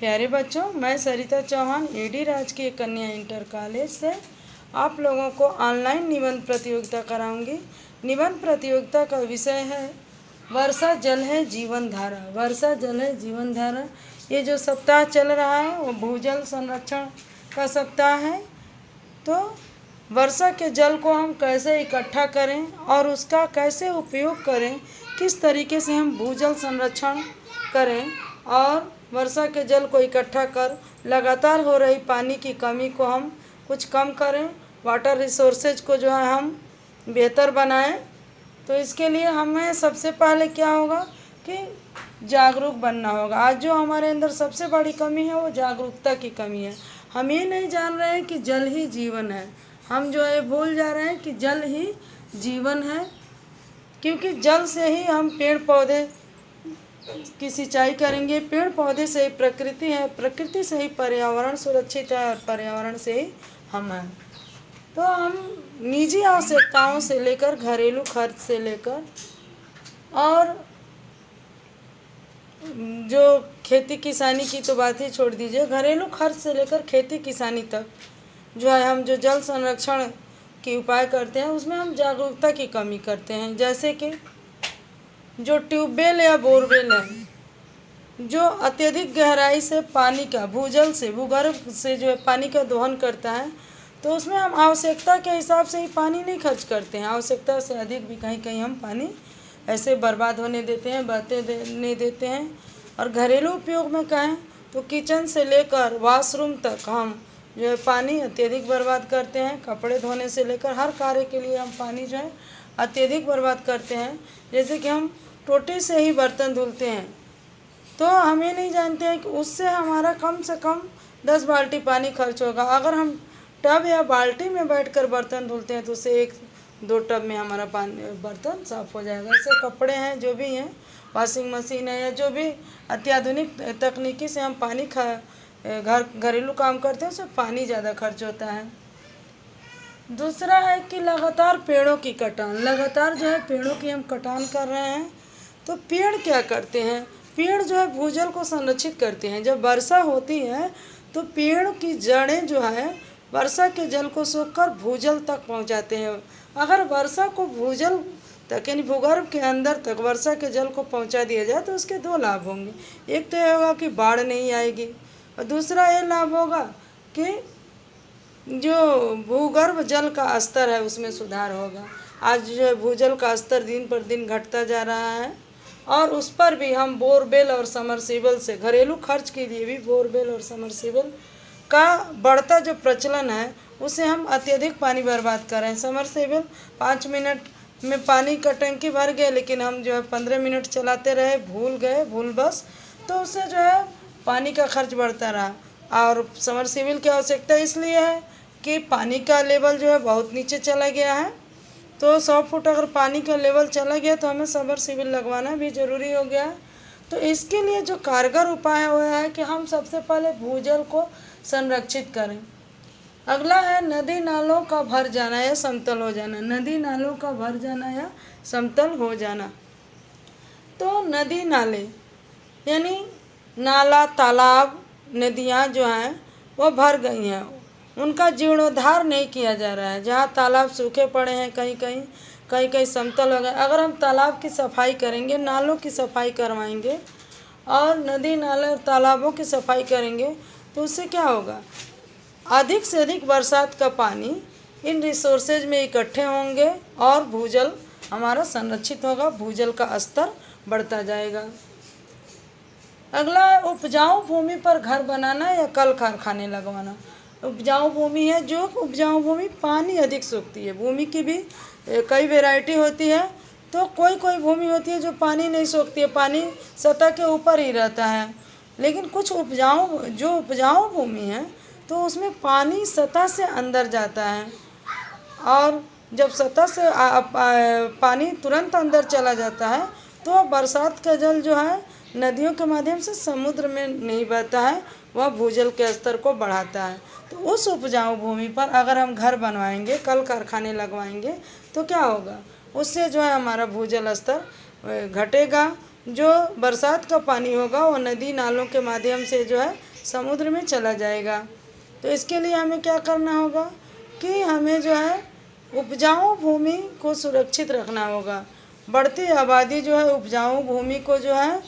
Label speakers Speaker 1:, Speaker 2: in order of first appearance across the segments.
Speaker 1: प्यारे बच्चों, मैं सरिता चौहान एडी राजकीय कन्या इंटर कॉलेज से आप लोगों को ऑनलाइन निबंध प्रतियोगिता कराऊंगी। निबंध प्रतियोगिता का विषय है वर्षा जल है जीवन धारा। वर्षा जल है जीवन धारा। ये जो सप्ताह चल रहा है वो भूजल संरक्षण का सप्ताह है। तो वर्षा के जल को हम कैसे इकट्ठा करें और उसका कैसे उपयोग करें, किस तरीके से हम भूजल संरक्षण करें और वर्षा के जल को इकट्ठा कर लगातार हो रही पानी की कमी को हम कुछ कम करें, वाटर रिसोर्सेज को जो है हम बेहतर बनाएं। तो इसके लिए हमें सबसे पहले क्या होगा कि जागरूक बनना होगा। आज जो हमारे अंदर सबसे बड़ी कमी है वो जागरूकता की कमी है। हम ये नहीं जान रहे हैं कि जल ही जीवन है। हम जो है भूल जा रहे हैं कि जल ही जीवन है, क्योंकि जल से ही हम पेड़ पौधे की सिंचाई करेंगे। पेड़ पौधे से ही प्रकृति है, प्रकृति से ही पर्यावरण सुरक्षित है और पर्यावरण से ही हम हैं। तो हम निजी आवश्यकताओं से लेकर घरेलू खर्च से लेकर और जो खेती किसानी की तो बात ही छोड़ दीजिए, घरेलू खर्च से लेकर खेती किसानी तक जो है हम जो जल संरक्षण के उपाय करते हैं उसमें हम जागरूकता की कमी करते हैं। जैसे कि जो ट्यूबवेल या बोरवेल है, जो अत्यधिक गहराई से पानी का भूजल से भूगर्भ से जो है पानी का दोहन करता है, तो उसमें हम आवश्यकता के हिसाब से ही पानी नहीं खर्च करते हैं। आवश्यकता से अधिक भी कहीं कहीं हम पानी ऐसे बर्बाद होने देते हैं, नहीं देते हैं। और घरेलू उपयोग में कहें तो किचन से लेकर वॉशरूम तक हम जो है पानी अत्यधिक बर्बाद करते हैं। कपड़े धोने से लेकर हर कार्य के लिए हम पानी जो है अत्यधिक बर्बाद करते हैं। जैसे कि हम टोटी से ही बर्तन धुलते हैं, तो हम ये नहीं जानते हैं कि उससे हमारा कम से कम 10 बाल्टी पानी खर्च होगा। अगर हम टब या बाल्टी में बैठकर बर्तन धुलते हैं तो उससे 1-2 टब में हमारा पानी बर्तन साफ़ हो जाएगा। ऐसे कपड़े हैं जो भी हैं, वॉशिंग मशीन है या जो भी अत्याधुनिक तकनीकी से हम पानी घरेलू काम करते हैं, उससे पानी ज़्यादा खर्च होता है। दूसरा है कि लगातार पेड़ों की कटान। लगातार जो है पेड़ों की हम कटान कर रहे हैं। तो पेड़ क्या करते हैं? पेड़ जो है भूजल को संरक्षित करते हैं। जब वर्षा होती है तो पेड़ की जड़ें जो है वर्षा के जल को सोखकर भूजल तक पहुंचाते हैं। अगर वर्षा को भूजल तक यानी भूगर्भ के अंदर तक वर्षा के जल को पहुंचा दिया जाए तो उसके 2 लाभ होंगे। एक तो यह होगा कि बाढ़ नहीं आएगी और दूसरा ये लाभ होगा कि जो भूगर्भ जल का स्तर है उसमें सुधार होगा। आज जो है भूजल का स्तर दिन पर दिन घटता जा रहा है और उस पर भी हम बोरवेल और समरसीबल से घरेलू खर्च के लिए भी बोरवेल और समरसीबल का बढ़ता जो प्रचलन है उसे हम अत्यधिक पानी बर्बाद कर रहे हैं। समरसीबल 5 मिनट में पानी का टंकी भर गया, लेकिन हम जो है 15 मिनट चलाते रहे, भूल बस, तो उससे जो है पानी का खर्च बढ़ता रहा। और समरसीबल की आवश्यकता इसलिए है कि पानी का लेवल जो है बहुत नीचे चला गया है। तो 100 फुट अगर पानी का लेवल चला गया तो हमें समरसीबल लगवाना भी ज़रूरी हो गया है। तो इसके लिए जो कारगर उपाय हुआ है कि हम सबसे पहले भूजल को संरक्षित करें। अगला है नदी नालों का भर जाना या समतल हो जाना। नदी नालों का भर जाना या समतल हो जाना। तो नदी नाले यानी नाला, तालाब, नदियाँ जो हैं वो भर गई हैं, उनका जीर्णोद्धार नहीं किया जा रहा है। जहाँ तालाब सूखे पड़े हैं, कहीं समतल हो गए। अगर हम तालाब की सफाई करेंगे, नालों की सफाई करवाएंगे और नदी नाले और तालाबों की सफाई करेंगे तो उससे क्या होगा? अधिक से अधिक बरसात का पानी इन रिसोर्सेज में इकट्ठे होंगे और भूजल हमारा संरक्षित होगा, भूजल का स्तर बढ़ता जाएगा। अगला है उपजाऊ भूमि पर घर बनाना या कल कारखाने लगवाना। उपजाऊ भूमि है, जो उपजाऊ भूमि पानी अधिक सोखती है। भूमि की भी कई वैरायटी होती है। तो कोई भूमि होती है जो पानी नहीं सोखती है, पानी सतह के ऊपर ही रहता है। लेकिन कुछ उपजाऊ भूमि है तो उसमें पानी सतह से अंदर जाता है और जब सतह से पानी तुरंत अंदर चला जाता है तो बरसात का जल जो है नदियों के माध्यम से समुद्र में नहीं बहता है, वह भूजल के स्तर को बढ़ाता है। तो उस उपजाऊ भूमि पर अगर हम घर बनवाएंगे, कल कारखाने लगवाएंगे तो क्या होगा? उससे जो है हमारा भूजल स्तर घटेगा। जो बरसात का पानी होगा वो नदी नालों के माध्यम से जो है समुद्र में चला जाएगा। तो इसके लिए हमें क्या करना होगा कि हमें जो है उपजाऊ भूमि को सुरक्षित रखना होगा। बढ़ती आबादी जो है उपजाऊ भूमि को जो है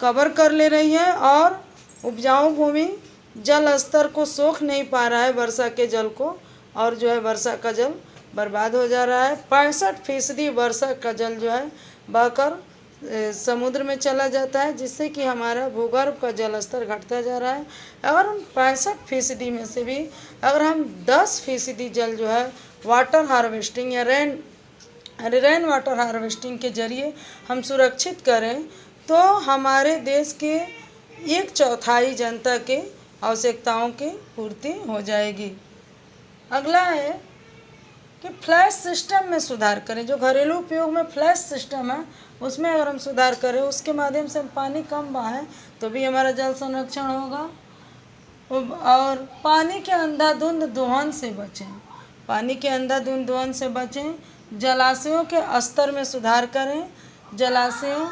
Speaker 1: कवर कर ले रही है और उपजाऊ भूमि जल स्तर को सोख नहीं पा रहा है, वर्षा के जल को, और जो है वर्षा का जल बर्बाद हो जा रहा है। 65% वर्षा का जल जो है बहकर समुद्र में चला जाता है, जिससे कि हमारा भूगर्भ का जल स्तर घटता जा रहा है। अगर उन 65% में से भी अगर हम 10% जल जो है वाटर हार्वेस्टिंग या रेन वाटर हार्वेस्टिंग के जरिए हम सुरक्षित करें, तो हमारे देश के 1/4 जनता के आवश्यकताओं की पूर्ति हो जाएगी। अगला है कि फ्लैश सिस्टम में सुधार करें। जो घरेलू उपयोग में फ्लैश सिस्टम है उसमें अगर हम सुधार करें, उसके माध्यम से हम पानी कम बहाएं, तो भी हमारा जल संरक्षण होगा। और पानी के अंधाधुंध दोहन से बचें, पानी के अंधाधुंध दोहन से बचें। जलाशयों के स्तर में सुधार करें। जलाशयों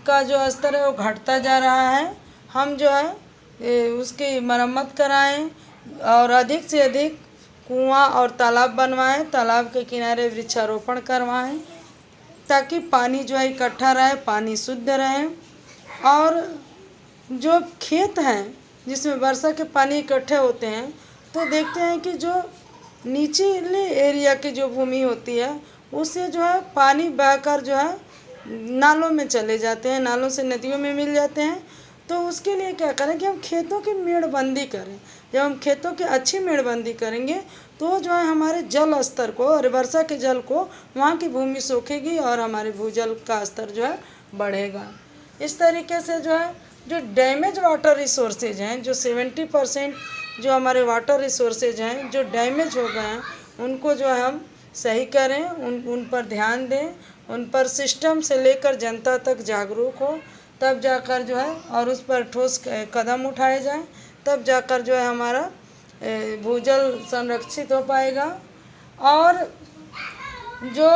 Speaker 1: का जो स्तर है वो घटता जा रहा है, हम जो है उसकी मरम्मत कराएं और अधिक से अधिक कुआं और तालाब बनवाएं, तालाब के किनारे वृक्षारोपण करवाएं, ताकि पानी जो है इकट्ठा रहे, पानी शुद्ध रहे। और जो खेत हैं जिसमें वर्षा के पानी इकट्ठे होते हैं, तो देखते हैं कि जो निचले एरिया की जो भूमि होती है उससे जो है पानी बहकर जो है नालों में चले जाते हैं, नालों से नदियों में मिल जाते हैं। तो उसके लिए क्या करें कि हम खेतों की मेड़बंदी करें। जब हम खेतों की अच्छी मेड़बंदी करेंगे तो जो है हमारे जल स्तर को और वर्षा के जल को वहाँ की भूमि सोखेगी और हमारे भूजल का स्तर जो है बढ़ेगा। इस तरीके से जो है जो डैमेज वाटर रिसोर्सेज हैं, जो 70% जो हमारे वाटर रिसोर्सेज हैं जो डैमेज हो गए हैं, उनको जो है हम सही करें, उन पर ध्यान दें, उन पर सिस्टम से लेकर जनता तक जागरूक हो, तब जाकर जो है और उस पर ठोस कदम उठाए जाएं, तब जाकर जो है हमारा भूजल संरक्षित हो पाएगा। और जो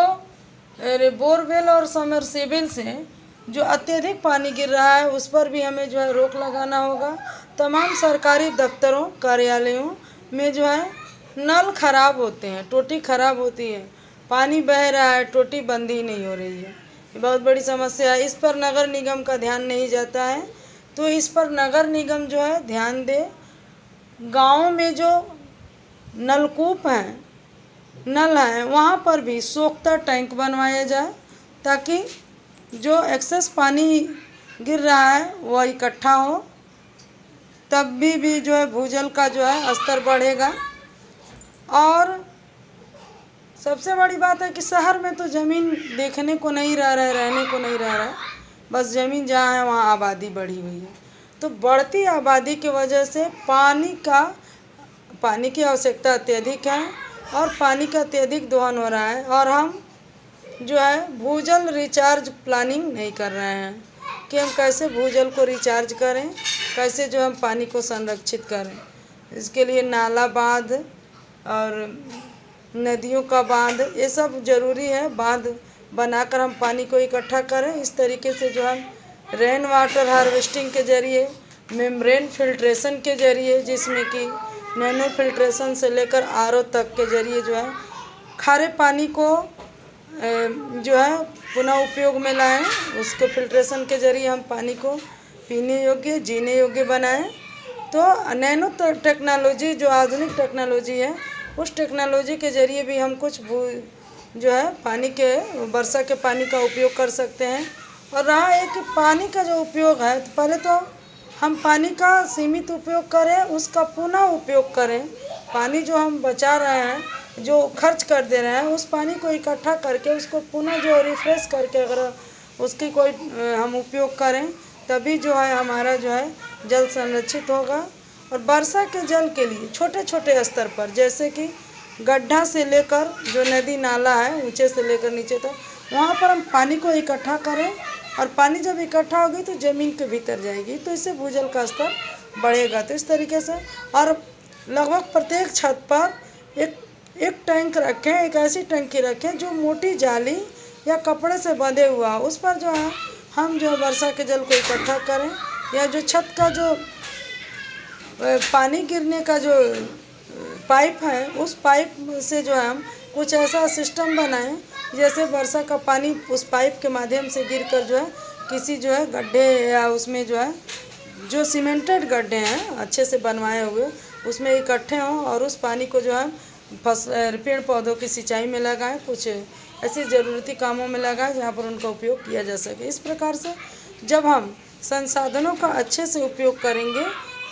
Speaker 1: बोरवेल और समरसेबल से जो अत्यधिक पानी गिर रहा है उस पर भी हमें जो है रोक लगाना होगा। तमाम सरकारी दफ्तरों कार्यालयों में जो है नल खराब होते हैं, टोटी खराब होती है, पानी बह रहा है, टोटी बंद ही नहीं हो रही है, ये बहुत बड़ी समस्या है। इस पर नगर निगम का ध्यान नहीं जाता है, तो इस पर नगर निगम जो है ध्यान दे। गाँव में जो नलकूप हैं, नल हैं, वहाँ पर भी सोखता टैंक बनवाया जाए, ताकि जो एक्सेस पानी गिर रहा है वह इकट्ठा हो, तब भी जो है भूजल का जो है स्तर बढ़ेगा। और सबसे बड़ी बात है कि शहर में तो ज़मीन देखने को नहीं रह रहा है, रहने को नहीं रह रहा है, बस ज़मीन जहाँ है वहाँ आबादी बढ़ी हुई है। तो बढ़ती आबादी की वजह से पानी की आवश्यकता अत्यधिक है और पानी का अत्यधिक दोहन हो रहा है, और हम जो है भूजल रिचार्ज प्लानिंग नहीं कर रहे हैं कि हम कैसे भूजल को रिचार्ज करें, कैसे जो हम पानी को संरक्षित करें। इसके लिए नाला बांध और नदियों का बांध, ये सब ज़रूरी है। बांध बनाकर हम पानी को इकट्ठा करें। इस तरीके से जो हम रेन वाटर हार्वेस्टिंग के ज़रिए, मेम्ब्रेन फिल्ट्रेशन के ज़रिए, जिसमें कि नैनो फिल्ट्रेशन से लेकर आरओ तक के ज़रिए जो है खारे पानी को जो है पुनः उपयोग में लाएं। उसके फिल्ट्रेशन के ज़रिए हम पानी को पीने योग्य, जीने योग्य बनाएं। तो नैनो टेक्नोलॉजी, जो आधुनिक टेक्नोलॉजी है, उस टेक्नोलॉजी के ज़रिए भी हम कुछ जो है पानी के वर्षा के पानी का उपयोग कर सकते हैं। और रहा है कि पानी का जो उपयोग है, तो पहले तो हम पानी का सीमित उपयोग करें, उसका पुनः उपयोग करें। पानी जो हम बचा रहे हैं, जो खर्च कर दे रहे हैं, उस पानी को इकट्ठा करके उसको पुनः जो रिफ्रेश करके अगर उसकी कोई हम उपयोग करें, तभी जो है हमारा जो है जल संरक्षित होगा। और वर्षा के जल के लिए छोटे छोटे स्तर पर, जैसे कि गड्ढा से लेकर जो नदी नाला है ऊंचे से लेकर नीचे तक, वहाँ पर हम पानी को इकट्ठा करें, और पानी जब इकट्ठा होगी तो ज़मीन के भीतर जाएगी, तो इससे भूजल का स्तर बढ़ेगा। तो इस तरीके से, और लगभग प्रत्येक छत पर एक टैंक रखें, एक ऐसी टंकी रखें जो मोटी जाली या कपड़े से बंधे हुआ, उस पर जो है हम जो वर्षा के जल को इकट्ठा करें। या जो छत का जो पानी गिरने का जो पाइप है, उस पाइप से जो है हम कुछ ऐसा सिस्टम बनाएं जैसे वर्षा का पानी उस पाइप के माध्यम से गिरकर जो है किसी जो है गड्ढे या उसमें जो है जो सीमेंटेड गड्ढे हैं अच्छे से बनवाए हुए उसमें इकट्ठे हों और उस पानी को जो है पेड़ पौधों की सिंचाई में लगाएं, कुछ ऐसी ज़रूरती कामों में लगाएं जहाँ पर उनका उपयोग किया जा सके। इस प्रकार से जब हम संसाधनों का अच्छे से उपयोग करेंगे,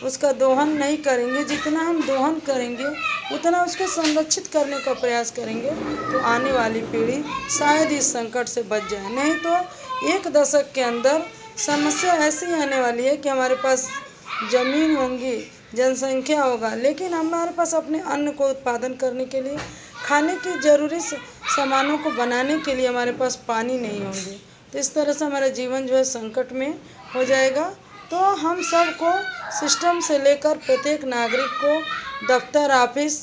Speaker 1: उसका दोहन नहीं करेंगे, जितना हम दोहन करेंगे उतना उसको संरक्षित करने का प्रयास करेंगे, तो आने वाली पीढ़ी शायद इस संकट से बच जाए। नहीं तो 1 दशक के अंदर समस्या ऐसी आने वाली है कि हमारे पास ज़मीन होंगी, जनसंख्या होगा, लेकिन हमारे पास अपने अन्न को उत्पादन करने के लिए, खाने की ज़रूरी सामानों को बनाने के लिए हमारे पास पानी नहीं होंगे। तो इस तरह से हमारा जीवन जो है संकट में हो जाएगा। तो हम सबको सिस्टम से लेकर प्रत्येक नागरिक को, दफ्तर ऑफिस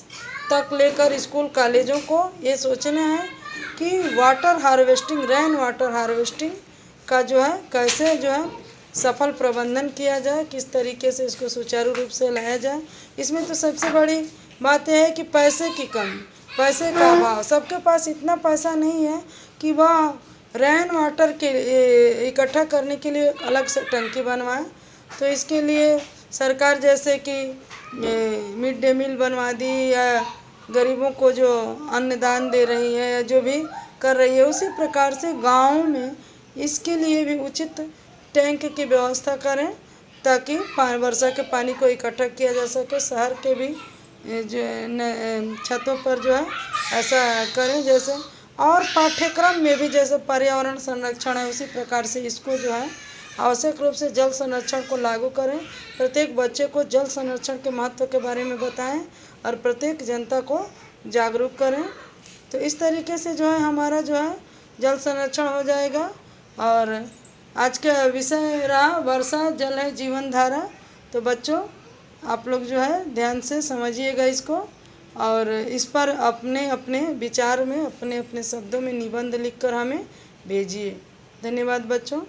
Speaker 1: तक लेकर स्कूल कॉलेजों को ये सोचना है कि water harvesting, rain water harvesting का जो है कैसे जो है सफल प्रबंधन किया जाए, किस तरीके से इसको सुचारू रूप से लाया जाए। इसमें तो सबसे बड़ी बात यह है कि पैसे की कमी, पैसे का अभाव, सबके पास इतना पैसा नहीं है कि वह रेन वाटर के इकट्ठा करने के लिए अलग से टंकी बनवाएं। तो इसके लिए सरकार जैसे कि मिड डे मील बनवा दी या गरीबों को जो अन्नदान दे रही है या जो भी कर रही है, उसी प्रकार से गाँव में इसके लिए भी उचित टैंक की व्यवस्था करें ताकि वर्षा के पानी को इकट्ठा किया जा सके। शहर के भी जो छतों पर जो है ऐसा करें जैसे, और पाठ्यक्रम में भी जैसे पर्यावरण संरक्षण है उसी प्रकार से इसको जो है आवश्यक रूप से जल संरक्षण को लागू करें। प्रत्येक बच्चे को जल संरक्षण के महत्व के बारे में बताएं और प्रत्येक जनता को जागरूक करें। तो इस तरीके से जो है हमारा जो है जल संरक्षण हो जाएगा। और आज का विषय रहा वर्षा जल है जीवन धारा। तो बच्चों आप लोग जो है ध्यान से समझिएगा इसको और इस पर अपने अपने विचार में अपने अपने शब्दों में निबंध लिखकर हमें भेजिए। धन्यवाद बच्चों।